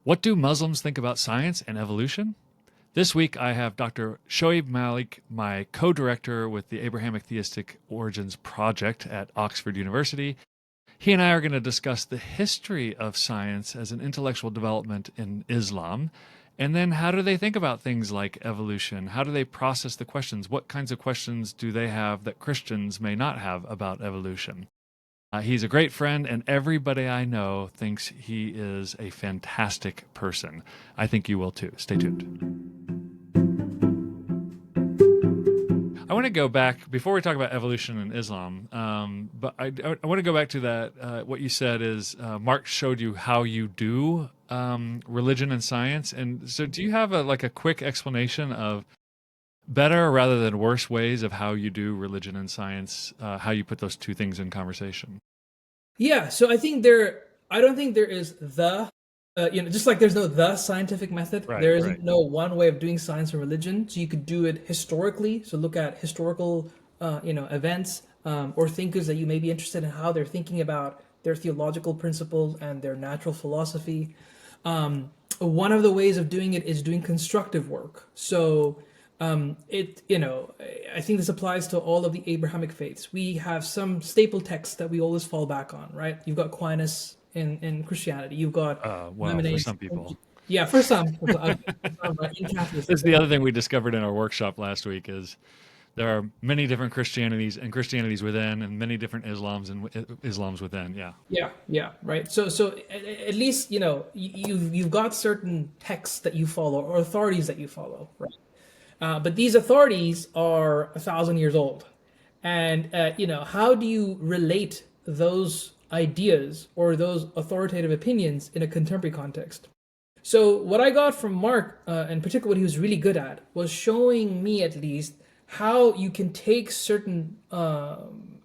What do Muslims think about science and evolution? This week, I have Dr. Shoaib Malik, my co-director with the Abrahamic Theistic Origins Project at Oxford University. He and I are going to discuss the history of science as an intellectual development in Islam, and then how do they think about things like evolution? How do they process the questions? What kinds of questions do they have that Christians may not have about evolution? He's a great friend, and everybody I know thinks he is a fantastic person. I think you will too. Stay tuned. I want to go back, before we talk about evolution in Islam, but I want to go back to that, what you said is Mark showed you how you do religion and science. And so do you have a quick explanation of better rather than worse ways of how you do religion and science, how you put those two things in conversation? Yeah, so I don't think there is just like there's no the scientific method, Right, there isn't right. no one way of doing science and religion. So you could do it historically. So look at historical, events or thinkers that you may be interested in how they're thinking about their theological principles and their natural philosophy. One of the ways of doing it is doing constructive work. So I think this applies to all of the Abrahamic faiths. We have some staple texts that we always fall back on, right? You've got Aquinas in Christianity. You've got Well, for some people. Yeah, for some in This Catholicism. is the other thing we discovered in our workshop last week is there are many different Christianities and Christianities within and many different Islams and Islams within. Yeah. Yeah, right. So at least you've got certain texts that you follow or authorities that you follow, right? But these authorities are 1,000 years old, and how do you relate those ideas or those authoritative opinions in a contemporary context? So what I got from Mark, in particular, what he was really good at was showing me at least how you can take certain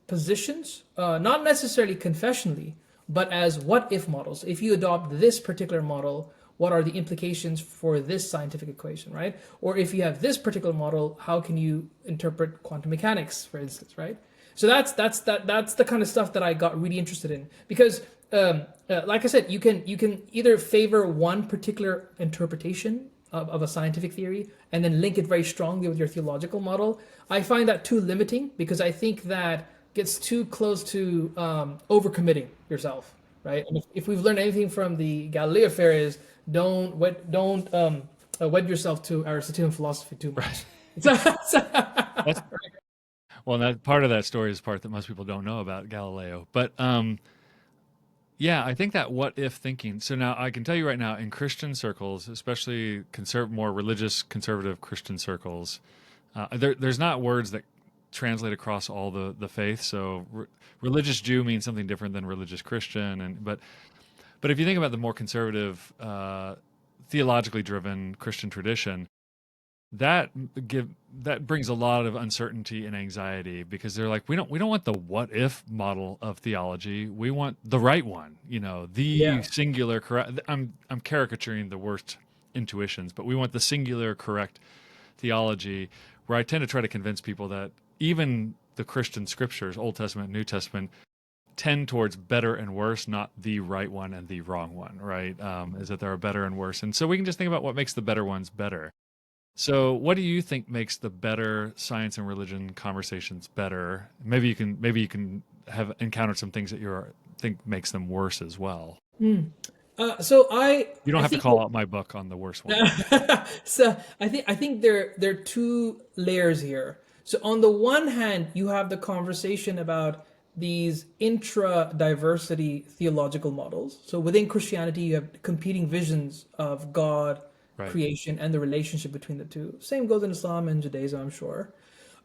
positions, not necessarily confessionally, but as what if models. If you adopt this particular model, what are the implications for this scientific equation, right? Or if you have this particular model, how can you interpret quantum mechanics, for instance, right? So that's the kind of stuff that I got really interested in because, like I said, you can either favor one particular interpretation of a scientific theory and then link it very strongly with your theological model. I find that too limiting because I think that gets too close to overcommitting yourself, right? And if we've learned anything from the Galileo affair is don't wed yourself to Aristotelian philosophy too much. That's, well, that part of that story is the part that most people don't know about Galileo. But yeah, I think that what if thinking. So now I can tell you right now in Christian circles, especially more religious conservative Christian circles, there's not words that translate across all the faiths. So religious Jew means something different than religious Christian, but if you think about the more conservative, theologically driven Christian tradition, that brings a lot of uncertainty and anxiety because they're like, we don't want the what if model of theology. We want the right one, the Yeah. singular correct. I'm caricaturing the worst intuitions, but we want the singular correct theology. Where I tend to try to convince people that even the Christian scriptures, Old Testament, New Testament, tend towards better and worse, not the right one and the wrong one, right? Is that there are better and worse. And so we can just think about what makes the better ones better. So what do you think makes the better science and religion conversations better? Maybe you can have encountered some things that you think makes them worse as well. So I You don't I have to think call out my book on the worst one. so I think there are two layers here. So on the one hand, you have the conversation about these intra-diversity theological models. So within Christianity, you have competing visions of God, Right. creation, and the relationship between the two. Same goes in Islam and Judaism, I'm sure.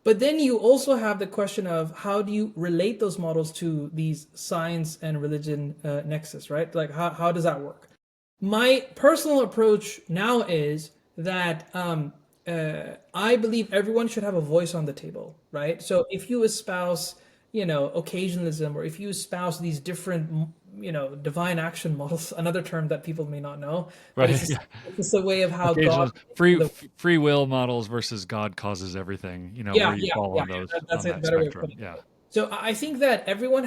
But then you also have the question of how do you relate those models to these science and religion nexus, right? Like how does that work? My personal approach now is that I believe everyone should have a voice on the table, right? So if you espouse, occasionalism, or if you espouse these different, divine action models, another term that people may not know, but Right. Yeah. it's just a way of how Occasional God. free will models versus God causes everything, where Yeah, you yeah, fall yeah, on yeah. those That's on a that better way of spectrum. putting Yeah. it. So I think that everyone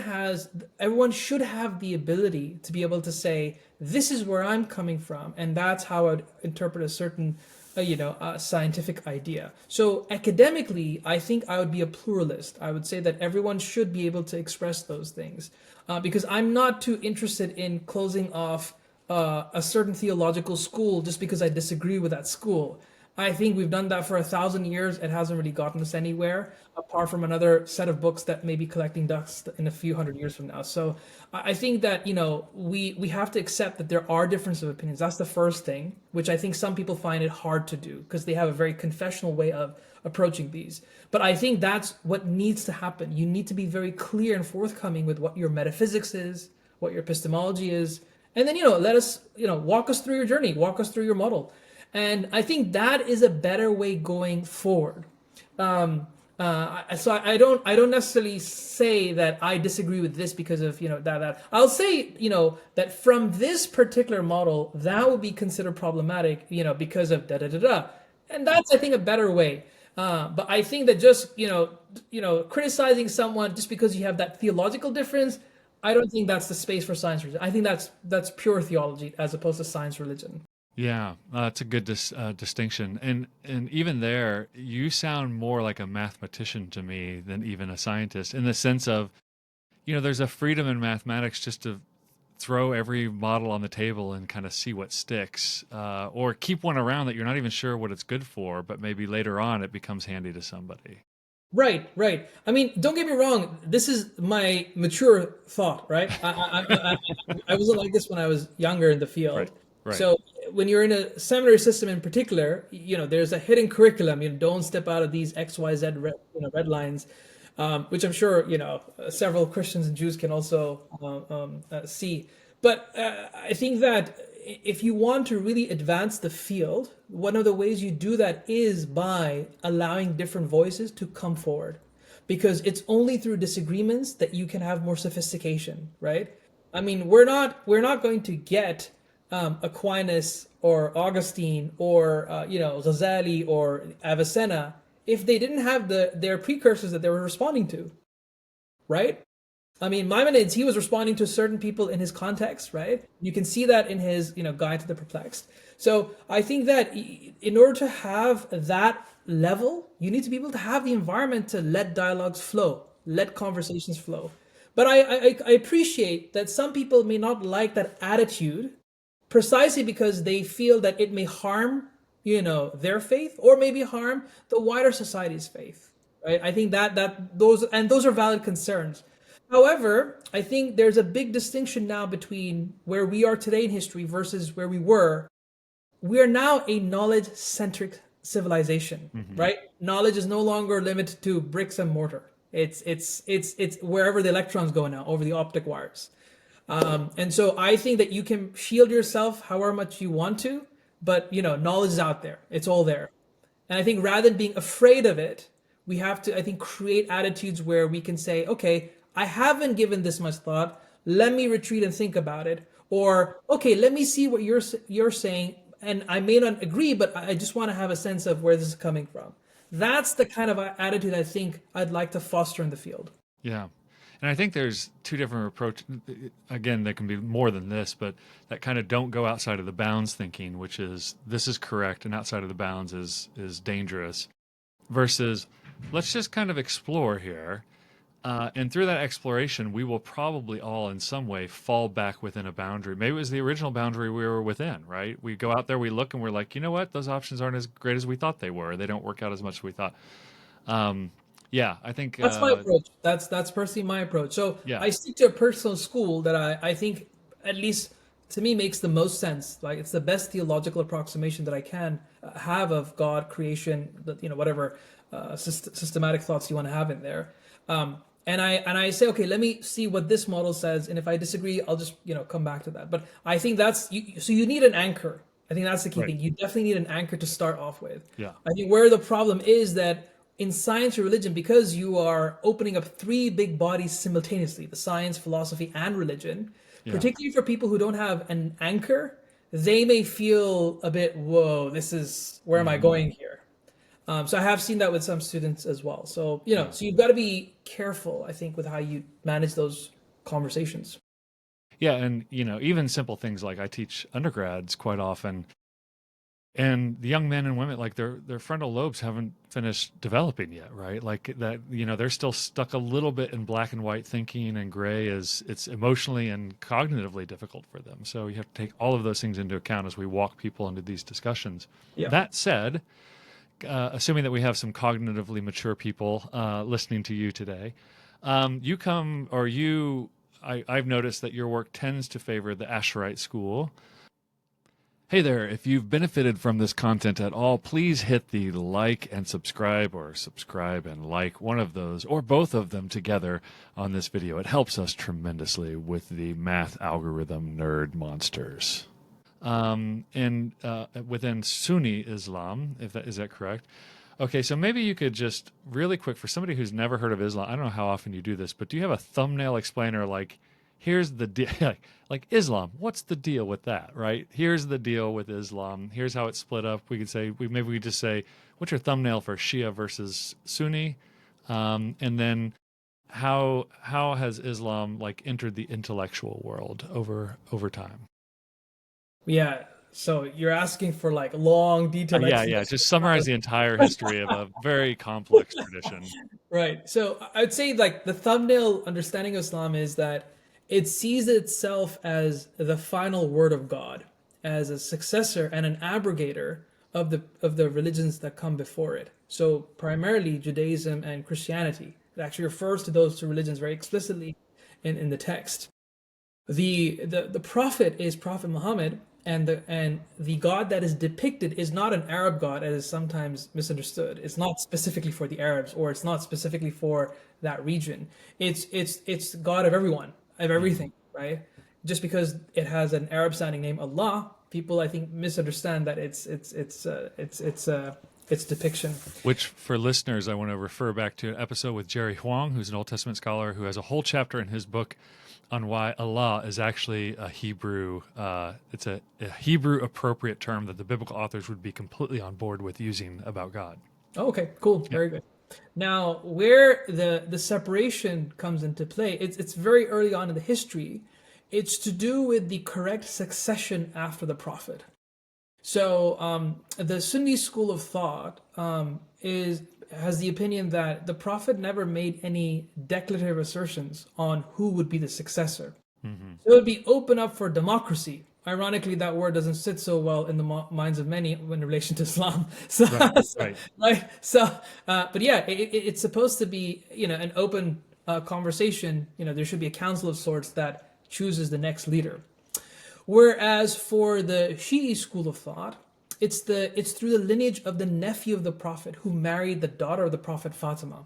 should have the ability to be able to say, this is where I'm coming from, and that's how I'd interpret a certain, scientific idea. So academically, I think I would be a pluralist. I would say that everyone should be able to express those things, because I'm not too interested in closing off a certain theological school just because I disagree with that school. I think we've done that for 1,000 years. It hasn't really gotten us anywhere, apart from another set of books that may be collecting dust in a few hundred years from now. So I think that we have to accept that there are differences of opinions. That's the first thing, which I think some people find it hard to do because they have a very confessional way of approaching these. But I think that's what needs to happen. You need to be very clear and forthcoming with what your metaphysics is, what your epistemology is, and then let us walk us through your journey, walk us through your model. And I think that is a better way going forward. So I don't necessarily say that I disagree with this because of that. I'll say that from this particular model that would be considered problematic because of da da da da, and that's I think a better way. But I think that just criticizing someone just because you have that theological difference, I don't think that's the space for science religion. I think that's pure theology as opposed to science religion. Yeah, that's a good distinction. And even there, you sound more like a mathematician to me than even a scientist in the sense of, there's a freedom in mathematics just to throw every model on the table and kind of see what sticks, or keep one around that you're not even sure what it's good for, but maybe later on it becomes handy to somebody. Right, right. I mean, don't get me wrong. This is my mature thought, right? I wasn't like this when I was younger in the field. Right, right. So when you're in a seminary system in particular, there's a hidden curriculum. You don't step out of these X, Y, Z red lines, which I'm sure several Christians and Jews can also see. But I think that if you want to really advance the field, one of the ways you do that is by allowing different voices to come forward, because it's only through disagreements that you can have more sophistication, right? I mean, we're not going to get Aquinas or Augustine or Ghazali or Avicenna if they didn't have their precursors that they were responding to, right? I mean, Maimonides, he was responding to certain people in his context, right? You can see that in his, Guide to the Perplexed. So I think that in order to have that level, you need to be able to have the environment to let dialogues flow, let conversations flow. But I appreciate that some people may not like that attitude precisely because they feel that it may harm, their faith or maybe harm the wider society's faith, right? I think that those are valid concerns. However, I think there's a big distinction now between where we are today in history versus where we were. We are now a knowledge-centric civilization, Hmm. right? Knowledge is no longer limited to bricks and mortar. It's wherever the electrons go now over the optic wires. And so I think that you can shield yourself however much you want to, but knowledge is out there. It's all there. And I think rather than being afraid of it, we have to, I think, create attitudes where we can say, okay, I haven't given this much thought. Let me retreat and think about it. Or, okay, let me see what you're saying. And I may not agree, but I just want to have a sense of where this is coming from. That's the kind of attitude I think I'd like to foster in the field. Yeah. And I think there's two different approaches. Again, there can be more than this, but that kind of don't go outside of the bounds thinking, which is this is correct and outside of the bounds is dangerous, versus let's just kind of explore here. And through that exploration, we will probably all in some way fall back within a boundary. Maybe it was the original boundary we were within, right? We go out there, we look, and we're like, you know what? Those options aren't as great as we thought they were. They don't work out as much as we thought. Um, yeah, I think, That's my approach. That's personally my approach. So yeah, I stick to a personal school that I think, at least to me, makes the most sense. Like it's the best theological approximation that I can have of God, creation, whatever systematic thoughts you want to have in there. And I say, okay, let me see what this model says, and if I disagree, I'll just come back to that. But I think that's you. So you need an anchor. I think that's the key right. thing. You definitely need an anchor to start off with. Yeah, I think where the problem is that in science or religion, because you are opening up three big bodies simultaneously, the science, philosophy, and religion, yeah, particularly for people who don't have an anchor, they may feel a bit, whoa, this is where am I hmm going here? So I have seen that with some students as well. So, so you've got to be careful, I think, with how you manage those conversations. Yeah, and even simple things like I teach undergrads quite often, and the young men and women, like their frontal lobes haven't finished developing yet, right? Like that, they're still stuck a little bit in black and white thinking, and gray is it's emotionally and cognitively difficult for them. So you have to take all of those things into account as we walk people into these discussions. Yeah. That said, assuming that we have some cognitively mature people listening to you today, I've noticed that your work tends to favor the Asherite school. Hey there, if you've benefited from this content at all, please hit the like and subscribe, or subscribe and like, one of those or both of them together on this video. It helps us tremendously with the math algorithm nerd monsters. And within Sunni Islam, is that correct? Okay, so maybe you could just really quick, for somebody who's never heard of Islam, I don't know how often you do this, but do you have a thumbnail explainer like, here's the deal, like Islam, what's the deal with that, right? Here's the deal with Islam. Here's how it's split up. We could say, maybe we just say, what's your thumbnail for Shia versus Sunni? And then how has Islam like entered the intellectual world over time? Yeah. So you're asking for like long, detailed Yeah. Just summarize the entire history of a very complex tradition. Right. So I would say like the thumbnail understanding of Islam is that it sees itself as the final word of God, as a successor and an abrogator of the religions that come before it. So primarily Judaism and Christianity. It actually refers to those two religions very explicitly in the text. The prophet is Prophet Muhammad, and the God that is depicted is not an Arab God as is sometimes misunderstood. It's not specifically for the Arabs, or it's not specifically for that region. It's God of everyone, of everything, right? Just because it has an Arab sounding name, Allah, people I think misunderstand that its depiction. Which, for listeners, I want to refer back to an episode with Jerry Huang, who's an Old Testament scholar who has a whole chapter in his book on why Allah is actually a Hebrew. It's a Hebrew appropriate term that the biblical authors would be completely on board with using about God. Oh, okay, cool, very good. Now, where the separation comes into play, it's very early on in the history. It's to do with the correct succession after the prophet. So the Sunni school of thought has the opinion that the prophet never made any declarative assertions on who would be the successor. Mm-hmm. So it would be open up for democracy. Ironically, that word doesn't sit so well in the minds of many in relation to Islam. So, right. So, but yeah, it's supposed to be, an open conversation. There should be a council of sorts that chooses the next leader. Whereas for the Shia school of thought, it's through the lineage of the nephew of the Prophet who married the daughter of the Prophet, Fatima.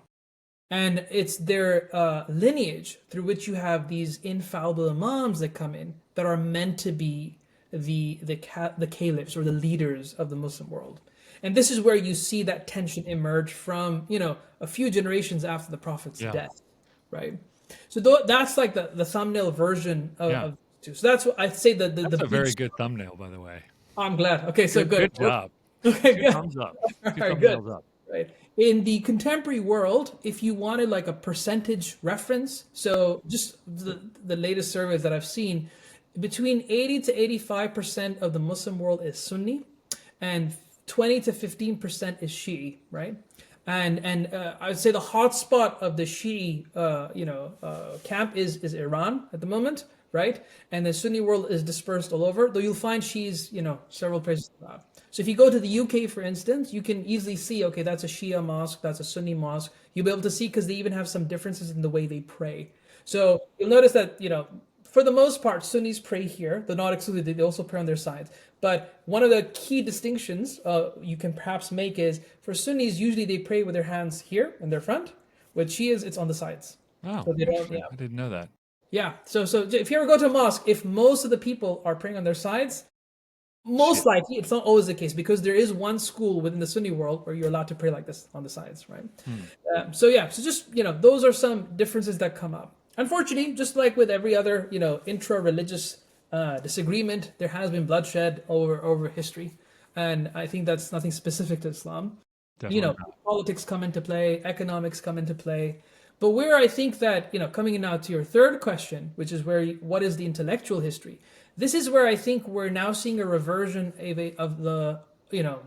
And it's their lineage through which you have these infallible imams that come in that are meant to be the caliphs or the leaders of the Muslim world. And this is where you see that tension emerge from, a few generations after the Prophet's death, right? So that's like the thumbnail version of two. So that's what I'd say that's a very good thumbnail, by the way. I'm glad. Okay, so good. Good job. Okay, good. Thumbs up. All right, good. Up. Right. In the contemporary world, if you wanted like a percentage reference, so just the latest surveys that I've seen, between 80 to 85% of the Muslim world is Sunni, and 20 to 15% is Shia, right? And I would say the hotspot of the Shia, camp is Iran at the moment, right? And the Sunni world is dispersed all over, though you'll find Shias, several places around. So if you go to the UK, for instance, you can easily see, okay, that's a Shia mosque, that's a Sunni mosque. You'll be able to see because they even have some differences in the way they pray. So you'll notice that, for the most part, Sunnis pray here. They're not excluded. They also pray on their sides. But one of the key distinctions you can perhaps make is for Sunnis, usually they pray with their hands here in their front. With Shias, it's on the sides. Oh, so I didn't know that. Yeah. So if you ever go to a mosque, if most of the people are praying on their sides, most likely it's not always the case, because there is one school within the Sunni world where you're allowed to pray like this on the sides, right? So just those are some differences that come up. Unfortunately, just like with every other intra-religious disagreement, there has been bloodshed over history, and I think that's nothing specific to Islam. Definitely not. Politics come into play, economics come into play. But where I think that, coming in now to your third question, which is what is the intellectual history? This is where I think we're now seeing a reversion you know,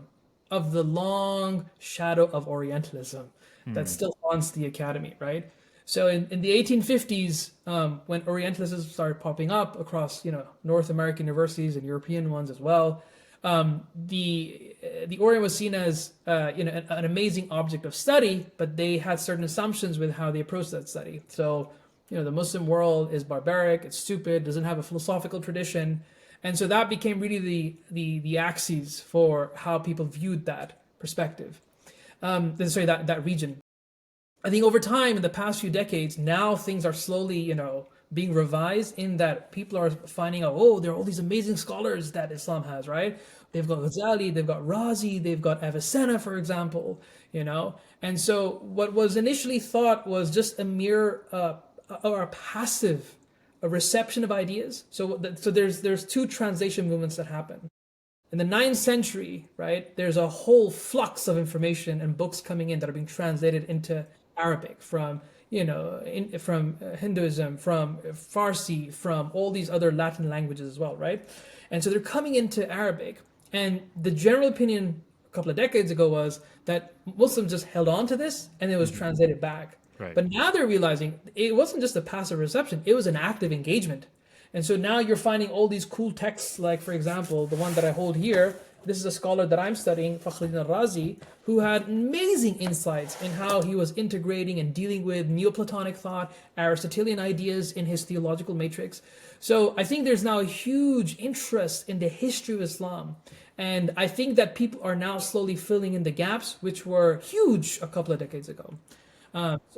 of the long shadow of Orientalism that Hmm. still haunts the academy, right? So in the 1850s, when Orientalism started popping up across, North American universities and European ones as well, the Orient was seen as an amazing object of study, but they had certain assumptions with how they approached that study. So the Muslim world is barbaric, it's stupid, doesn't have a philosophical tradition, and so that became really the axes for how people viewed that perspective. Sorry, that region. I think over time, in the past few decades, now things are slowly, being revised in that people are finding out, oh, there are all these amazing scholars that Islam has, right? They've got Ghazali, they've got Razi, they've got Avicenna, for example, And so what was initially thought was just a mere or a passive a reception of ideas. So there's two translation movements that happen. In the ninth century, right, there's a whole flux of information and books coming in that are being translated into Arabic from, from Hinduism, from Farsi, from all these other Latin languages as well, right? And so they're coming into Arabic. And the general opinion a couple of decades ago was that Muslims just held on to this and it was Hmm. translated back. Right. But now they're realizing it wasn't just a passive reception, it was an active engagement. And so now you're finding all these cool texts, like, for example, the one that I hold here. This is a scholar that I'm studying, Fakhruddin al-Razi, who had amazing insights in how he was integrating and dealing with Neoplatonic thought, Aristotelian ideas in his theological matrix. So I think there's now a huge interest in the history of Islam. And I think that people are now slowly filling in the gaps, which were huge a couple of decades ago.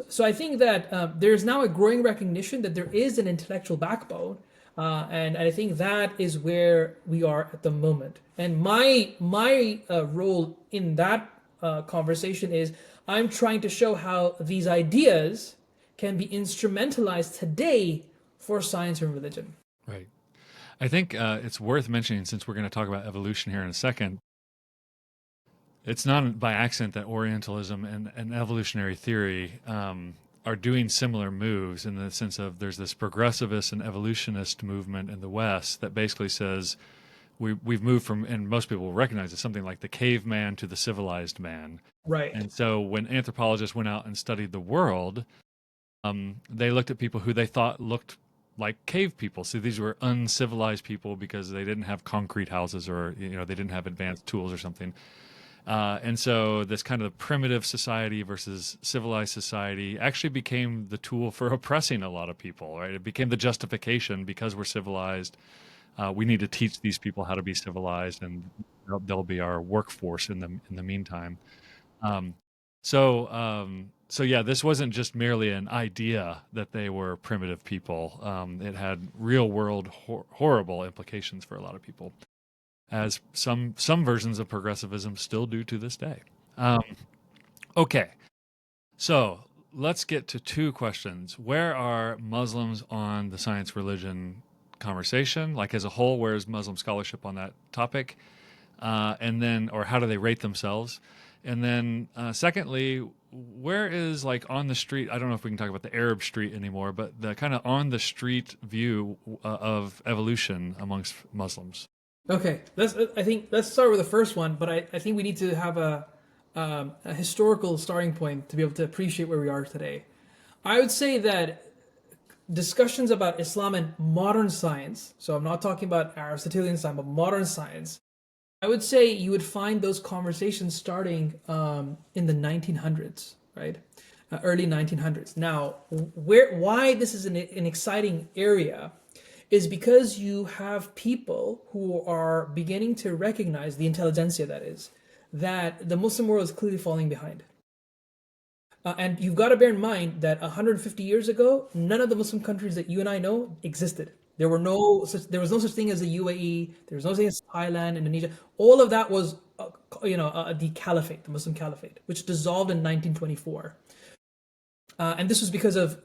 So I think that there's now a growing recognition that there is an intellectual backbone, and I think that is where we are at the moment. And my role in that conversation is I'm trying to show how these ideas can be instrumentalized today for science and religion. Right. I think it's worth mentioning, since we're going to talk about evolution here in a second, it's not by accident that Orientalism and evolutionary theory are doing similar moves, in the sense of there's this progressivist and evolutionist movement in the West that basically says we've moved from, and most people will recognize it, something like the caveman to the civilized man. Right. And so when anthropologists went out and studied the world, they looked at people who they thought looked like cave people. So these were uncivilized people because they didn't have concrete houses, or they didn't have advanced tools or something. And so this kind of primitive society versus civilized society actually became the tool for oppressing a lot of people, right? It became the justification, because we're civilized. We need to teach these people how to be civilized, and they'll be our workforce in the meantime. Um, so yeah, this wasn't just merely an idea that they were primitive people. It had real world horrible implications for a lot of people, as some versions of progressivism still do to this day. Um, okay, so let's get to two questions. Where are Muslims on the science religion conversation, like as a whole? Where is Muslim scholarship on that topic? And then, or how do they rate themselves? And then, secondly, where is, like, on the street? I don't know if we can talk about the Arab street anymore, but the kind of on the street view of evolution amongst Muslims. Okay, let's start with the first one, but I think we need to have a historical starting point to be able to appreciate where we are today. I would say that discussions about Islam and modern science, so I'm not talking about Aristotelian science, but modern science, I would say you would find those conversations starting in the 1900s, right? Early 1900s. Now, why this is an exciting area is because you have people who are beginning to recognize, the intelligentsia that is, that the Muslim world is clearly falling behind. And you've got to bear in mind that 150 years ago, none of the Muslim countries that you and I know existed. There was no such thing as the UAE. There was no such thing as Thailand, Indonesia. All of that was, the caliphate, the Muslim caliphate, which dissolved in 1924. And this was because of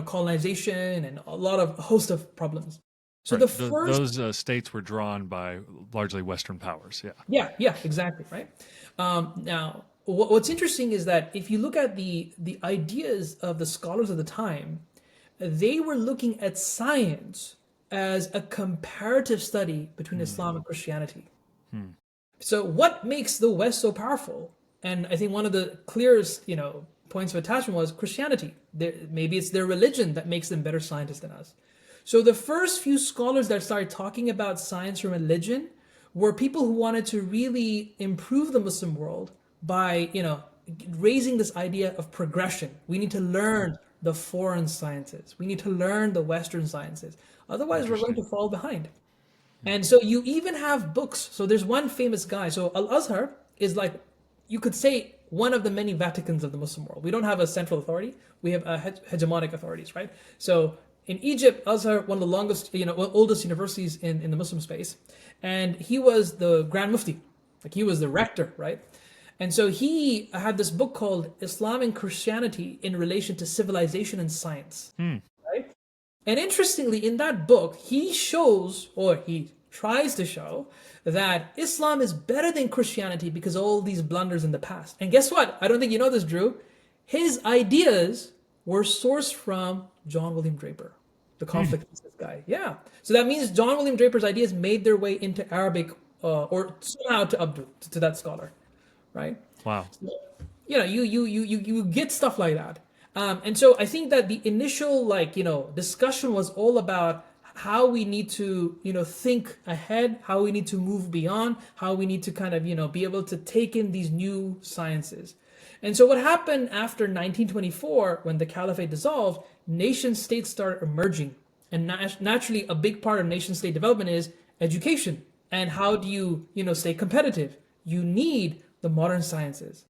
colonization and a host of problems. So Right. the first, Those states were drawn by largely Western powers. Yeah. yeah, exactly, right. Now what's interesting is that if you look at the ideas of the scholars of the time, they were looking at science as a comparative study between Islam and Christianity. So what makes the West so powerful? And I think one of the clearest, points of attachment was Christianity. Maybe it's their religion that makes them better scientists than us. So the first few scholars that started talking about science and religion were people who wanted to really improve the Muslim world by, raising this idea of progression. We need to learn the foreign sciences. We need to learn the Western sciences. Otherwise, we're going to fall behind. And so you even have books. So there's one famous guy. So Al-Azhar is like, you could say, one of the many Vaticans of the Muslim world. We don't have a central authority. We have hegemonic authorities, right? So in Egypt, Azhar, one of the longest, oldest universities in the Muslim space. And he was the Grand Mufti. Like he was the rector, right? And so he had this book called Islam and Christianity in Relation to Civilization and Science, right? And interestingly, in that book, he shows, or he tries to show, that Islam is better than Christianity because of all these blunders in the past. And guess what? I don't think you know this, Drew. His ideas were sourced from John William Draper, the conflict guy. Yeah. So that means John William Draper's ideas made their way into Arabic or somehow to Abdul, to that scholar, right? Wow. So, you get stuff like that. And so I think that the initial discussion was all about how we need to think ahead, how we need to move beyond, how we need to kind of be able to take in these new sciences. And so what happened after 1924, when the caliphate dissolved, nation states started emerging. And naturally, a big part of nation state development is education. And how do you stay competitive? You need the modern sciences.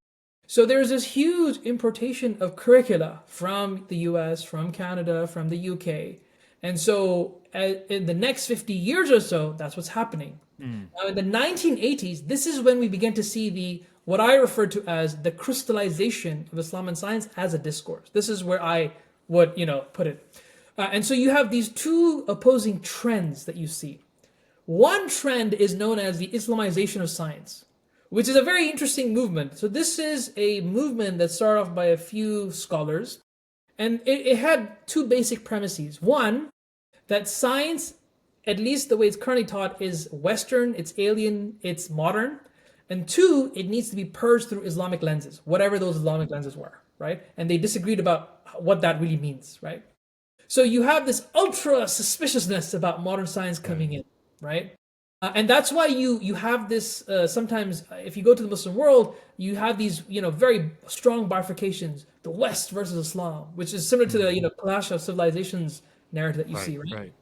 So there's this huge importation of curricula from the US, from Canada, from the UK. And so in the next 50 years or so, that's what's happening. Now in the 1980s, this is when we begin to see what I refer to as the crystallization of Islam and science as a discourse. This is where I would, put it. And so you have these two opposing trends that you see. One trend is known as the Islamization of science, which is a very interesting movement. So this is a movement that started off by a few scholars, and it had two basic premises. One, that science, at least the way it's currently taught, is Western, it's alien, it's modern. And two, it needs to be purged through Islamic lenses, whatever those Islamic lenses were, right? And they disagreed about what that really means, right? So you have this ultra suspiciousness about modern science coming in, right? And that's why you have this, sometimes if you go to the Muslim world, you have these, very strong bifurcations, the West versus Islam, which is similar to the, clash of civilizations narrative that you see, right? Right.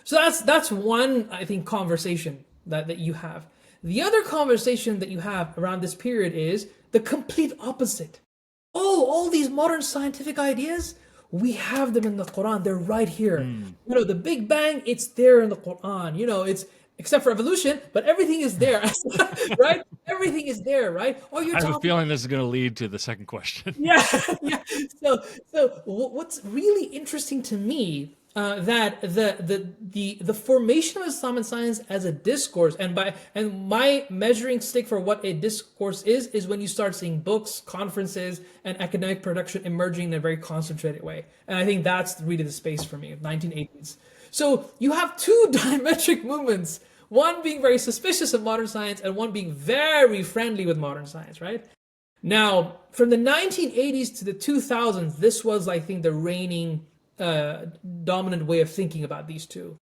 So that's one, I think, conversation that you have. The other conversation that you have around this period is the complete opposite. Oh, all these modern scientific ideas, we have them in the Quran. They're right here. The Big Bang, it's there in the Quran. It's except for evolution, but everything is there, right? Everything is there, right? Oh, I have a feeling this is going to lead to the second question. Yeah. So what's really interesting to me that the formation of Islam and science as a discourse, and my measuring stick for what a discourse is when you start seeing books, conferences, and academic production emerging in a very concentrated way. And I think that's really the space for me, 1980s. So you have two diametric movements, one being very suspicious of modern science and one being very friendly with modern science, right? Now, from the 1980s to the 2000s, this was, I think, the reigning dominant way of thinking about these two.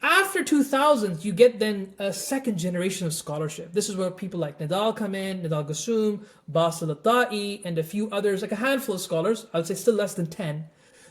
After 2000s, you get then a second generation of scholarship. This is where people like Nidal come in, Nidal Ghassoum, Basil Al-Ta'i, and a few others, like a handful of scholars, I would say still less than 10,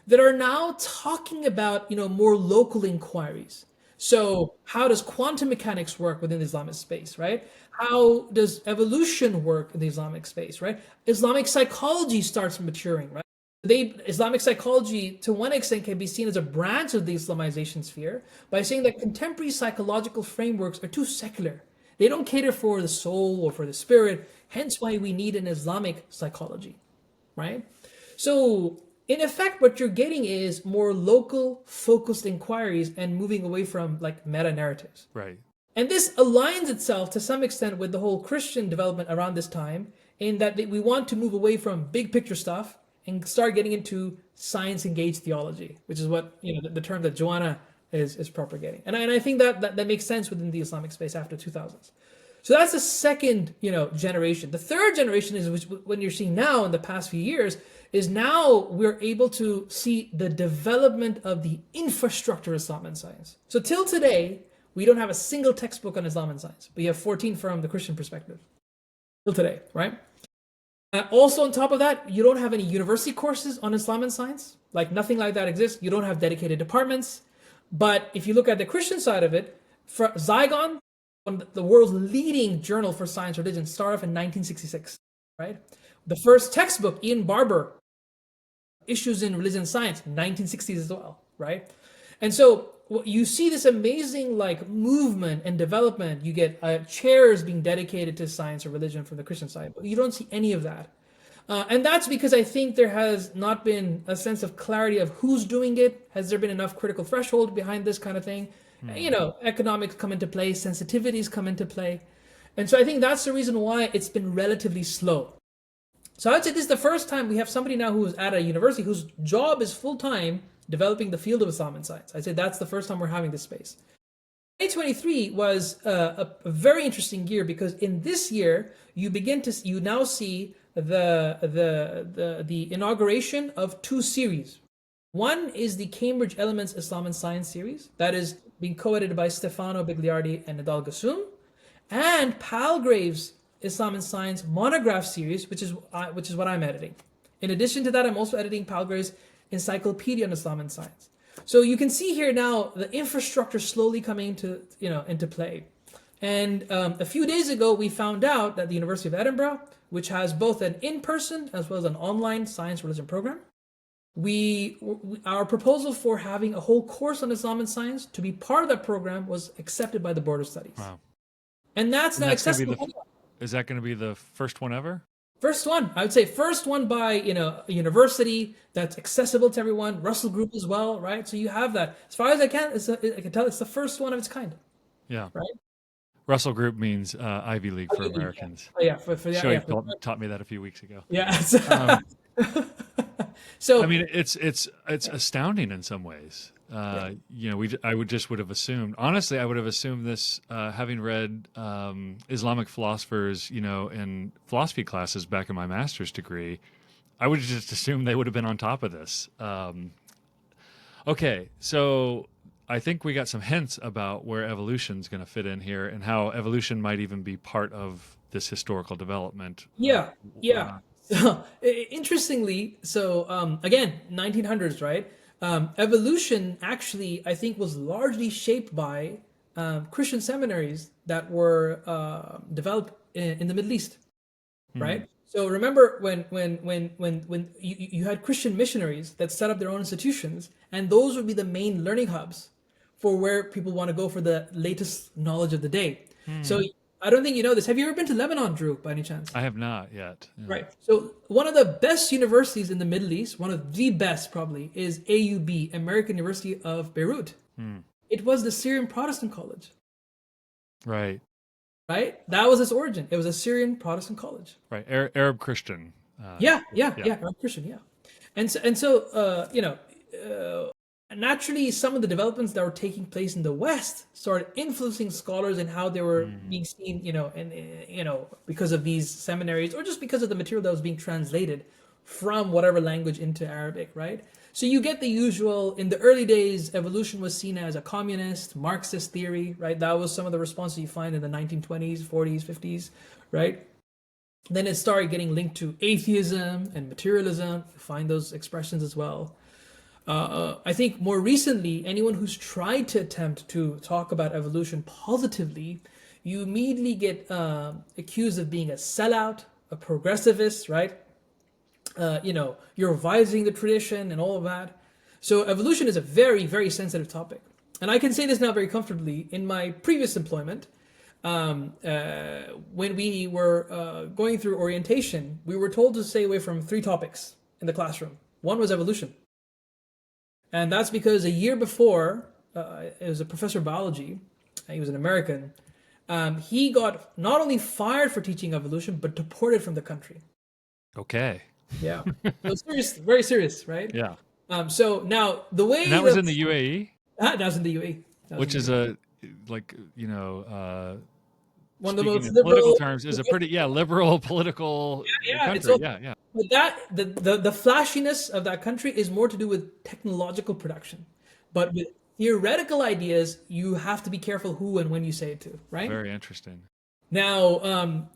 that are now talking about, more local inquiries. So how does quantum mechanics work within the Islamic space, right? How does evolution work in the Islamic space, right? Islamic psychology starts maturing, right? Islamic psychology, to one extent, can be seen as a branch of the Islamization sphere by saying that contemporary psychological frameworks are too secular. They don't cater for the soul or for the spirit, hence why we need an Islamic psychology, right? So in effect, what you're getting is more local focused inquiries and moving away from like meta narratives. Right. And this aligns itself to some extent with the whole Christian development around this time, in that we want to move away from big picture stuff and start getting into science engaged theology, which is what the term that Joanna is propagating. And I think that makes sense within the Islamic space after 2000s. So that's the second generation. The third generation is when you're seeing now in the past few years is now we're able to see the development of the infrastructure of Islam and science. So till today, we don't have a single textbook on Islam and science. We have 14 from the Christian perspective. Till today, right? Also on top of that, you don't have any university courses on Islam and science. Like nothing like that exists. You don't have dedicated departments. But if you look at the Christian side of it, for Zygon, the world's leading journal for science religion, started off in 1966, right? The first textbook, Ian Barber, Issues in Religion and Science, 1960s as well, right? And so you see this amazing movement and development. You get chairs being dedicated to science or religion from the Christian side, but you don't see any of that. And that's because I think there has not been a sense of clarity of who's doing it. Has there been enough critical threshold behind this kind of thing? Economics come into play, sensitivities come into play. And so I think that's the reason why it's been relatively slow. So I'd say this is the first time we have somebody now who is at a university whose job is full-time developing the field of Islam and science. I'd say that's the first time we're having this space. 2023 was a very interesting year because in this year you now see the inauguration of two series. One is the Cambridge Elements Islam and Science series that is being co-edited by Stefano Bigliardi and Nadal Gassoum, and Palgrave's Islam and Science monograph series, which is what I'm editing. In addition to that, I'm also editing Palgrave's Encyclopedia on Islam and Science. So you can see here now the infrastructure slowly coming into play. And a few days ago, we found out that the University of Edinburgh, which has both an in-person as well as an online science religion program, our proposal for having a whole course on Islam and science to be part of that program was accepted by the Board of Studies. Wow. And that's now accessible. Is that going to be the first one ever? First one, I would say first one by a university that's accessible to everyone. Russell Group as well, right? So you have that. As far as I can tell, it's the first one of its kind. Yeah. Right. Russell Group means Ivy League for Americans. Yeah. For Shoaib taught me that a few weeks ago. Yeah. So I mean, it's astounding in some ways. I would have assumed. Honestly, I would have assumed this, having read Islamic philosophers, in philosophy classes back in my master's degree. I would just assume they would have been on top of this. Okay, so I think we got some hints about where evolution is going to fit in here, and how evolution might even be part of this historical development. Yeah. So, interestingly, again, 1900s, right? Evolution actually, I think, was largely shaped by Christian seminaries that were developed in the Middle East, right? So remember when you had Christian missionaries that set up their own institutions, and those would be the main learning hubs for where people want to go for the latest knowledge of the day. So I don't think you know this. Have you ever been to Lebanon, Drew, by any chance? I have not yet. Yeah. Right. So one of the best universities in the Middle East, one of the best probably, is AUB, American University of Beirut. It was the Syrian Protestant college. Right. Right? That was its origin. It was a Syrian Protestant college. Right. Arab Christian. Arab Christian, yeah. And so naturally, some of the developments that were taking place in the West started influencing scholars and how they were being seen, because of these seminaries, or just because of the material that was being translated from whatever language into Arabic, right? So you get the usual. In the early days, evolution was seen as a communist, Marxist theory, right? That was some of the responses you find in the 1920s, 40s, 50s, right? Then it started getting linked to atheism and materialism. You find those expressions as well. I think more recently, anyone who's tried to attempt to talk about evolution positively, you immediately get accused of being a sellout, a progressivist, right? You're revising the tradition and all of that. So evolution is a very, very sensitive topic. And I can say this now very comfortably. In my previous employment, when we were going through orientation, we were told to stay away from 3 topics in the classroom. One was evolution. And that's because a year before, it was a professor of biology, he was an American. He got not only fired for teaching evolution, but deported from the country. Okay. Yeah, so serious, very serious, right? Yeah. So now the way And that was in the UAE, that was in the UAE, which is UAE. like, One of the speaking most in political liberal. terms, is a pretty, liberal political Yeah, it's country. also, Yeah, yeah. but that the flashiness of that country is more to do with technological production, but with theoretical ideas, you have to be careful who and when you say it to, right? Very interesting. Now,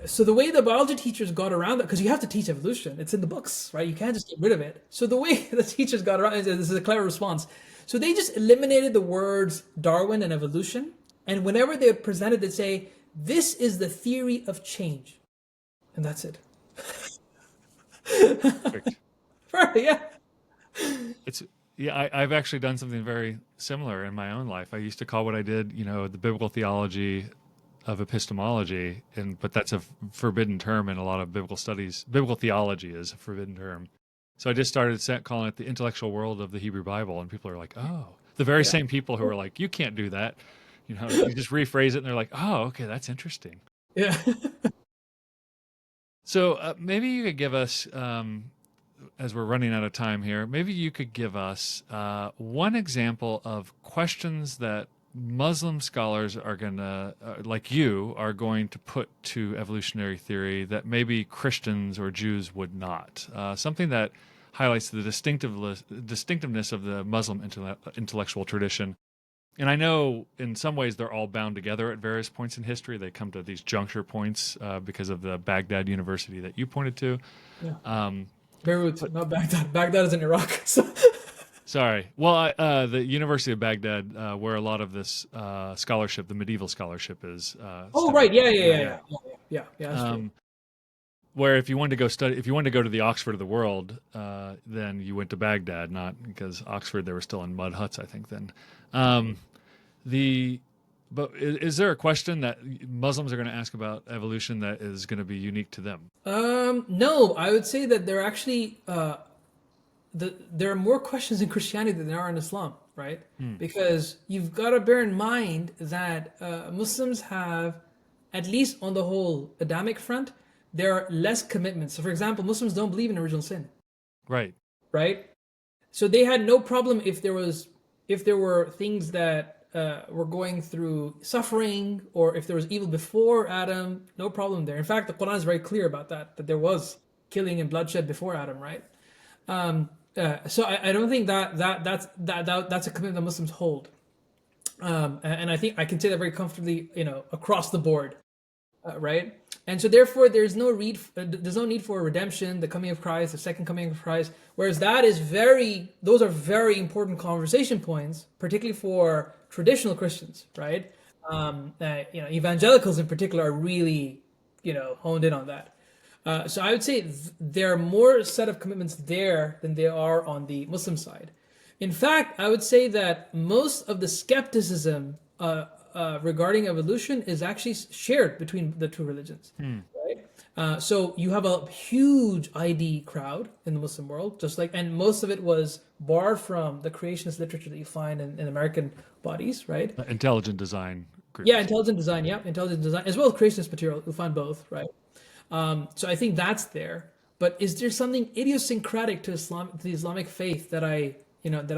so the way the biology teachers got around that, because you have to teach evolution, it's in the books, right? You can't just get rid of it. So the way the teachers got around, this is a clever response. So they just eliminated the words Darwin and evolution, and whenever they presented, they'd say, "This is the theory of change," and that's it. Perfect. Yeah. It's I've actually done something very similar in my own life. I used to call what I did, the biblical theology of epistemology, but that's a forbidden term in a lot of biblical studies. Biblical theology is a forbidden term. So I just started calling it the intellectual world of the Hebrew Bible, and people are like, "Oh," the very same people who are like, "You can't do that." You just rephrase it, and they're like, "Oh, okay, that's interesting." Yeah. So maybe you could give us, as we're running out of time here, maybe you could give us one example of questions that Muslim scholars are going to, like you, are going to put to evolutionary theory that maybe Christians or Jews would not. Something that highlights the distinctiveness of the Muslim intellectual tradition. And I know in some ways they're all bound together at various points in history. They come to these juncture points because of the Baghdad University that you pointed to. Yeah. Beirut, not Baghdad. Baghdad is in Iraq. So. Sorry. Well, the University of Baghdad, where a lot of this scholarship, the medieval scholarship, is. Oh, studied. right. Yeah. That's true. Where if you wanted to go study, if you wanted to go to the Oxford of the world, then you went to Baghdad, not because Oxford, they were still in mud huts, I think then. But is there a question that Muslims are going to ask about evolution that is going to be unique to them? No, I would say that there are actually there are more questions in Christianity than there are in Islam, right? Because you've got to bear in mind that Muslims have, at least on the whole Adamic front, there are less commitments. So, for example, Muslims don't believe in original sin. Right. Right. So they had no problem if there were things that were going through suffering, or if there was evil before Adam, no problem there. In fact, the Quran is very clear about that there was killing and bloodshed before Adam, right? So I don't think that's a commitment that Muslims hold, and I think I can say that very comfortably, across the board, right? And so therefore, there's no need for redemption, the coming of Christ, the second coming of Christ. Whereas those are very important conversation points, particularly for traditional Christians, right? Evangelicals in particular are really, honed in on that. So I would say there are more set of commitments there than there are on the Muslim side. In fact, I would say that most of the skepticism regarding evolution is actually shared between the two religions, right? So you have a huge ID crowd in the Muslim world, and most of it was borrowed from the creationist literature that you find in American bodies, right? Intelligent design groups. Yeah, intelligent design, as well as creationist material. You'll find both, right? So I think that's there. But is there something idiosyncratic to the Islamic faith that I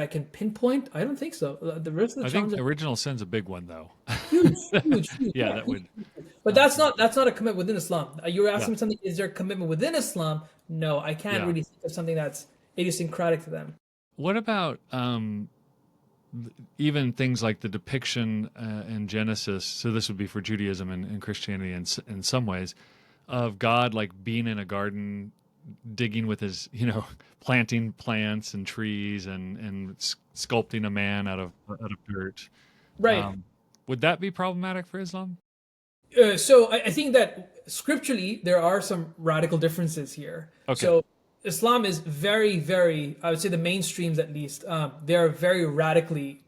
can pinpoint? I don't think so. The rest of the I think original sin's a big one, though. Huge. Yeah, that would. But that's not a commitment within Islam. You're asking me something. Is there a commitment within Islam? No, I can't really think of something that's idiosyncratic to them. What about even things like the depiction in Genesis? So this would be for Judaism and Christianity in some ways, of God like being in a garden, digging with his, planting plants and trees and sculpting a man out of dirt. Right. Would that be problematic for Islam? So I think that scripturally there are some radical differences here. Okay. So Islam is very, very, I would say the mainstreams at least, they are very radically,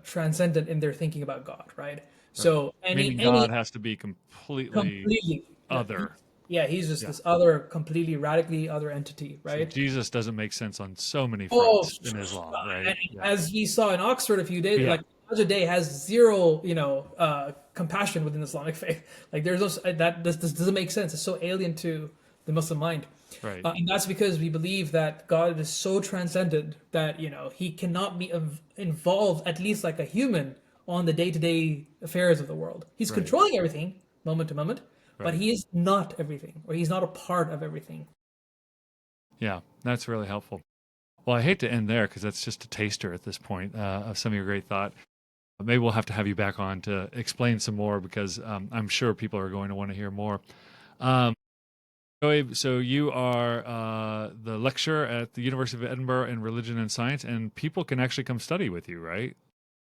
transcendent in their thinking about God, right? So meaning God has to be completely other. Yeah, he's just this other, completely radically other entity, right? So Jesus doesn't make sense on so many fronts in Islam, right? And as we saw in Oxford a few days, Hajj day has zero, compassion within Islamic faith. Like there's no that this doesn't make sense. It's so alien to the Muslim mind, Right. and that's because we believe that God is so transcendent that He cannot be involved, at least like a human, on the day-to-day affairs of the world. He's Right. controlling everything moment to moment, but Right. He is not everything, or He's not a part of everything. Yeah, that's really helpful. Well, I hate to end there because that's just a taster at this point of some of your great thought. Maybe we'll have to have you back on to explain some more because I'm sure people are going to want to hear more. Um, so you are the lecturer at the University of Edinburgh in Religion and Science, and people can actually come study with you, right?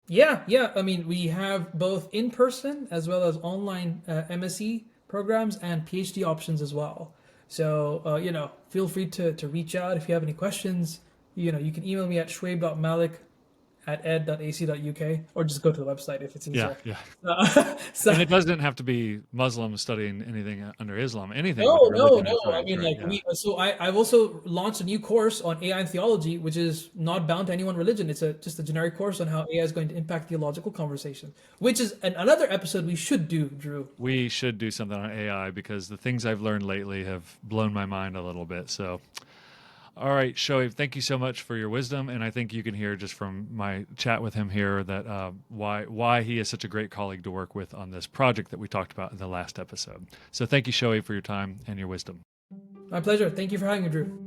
Yeah, yeah. I mean, we have both in person as well as online MSc programs and PhD options as well. So, feel free to reach out if you have any questions. You can email me at shoaib.malik@ed.ac.uk, or just go to the website if it's Yeah, easier. yeah. So, And it doesn't have to be Muslim studying anything under Islam, anything with no, no, religion and no. I science, mean, right? like Yeah. I've also launched a new course on AI and theology, which is not bound to any one religion. It's just a generic course on how AI is going to impact theological conversation, which is another episode we should do, Drew. We should do something on AI because the things I've learned lately have blown my mind a little bit. So, all right, Shoaib, thank you so much for your wisdom, and I think you can hear just from my chat with him here that why he is such a great colleague to work with on this project that we talked about in the last episode. So, thank you, Shoaib, for your time and your wisdom. My pleasure. Thank you for having me, Drew.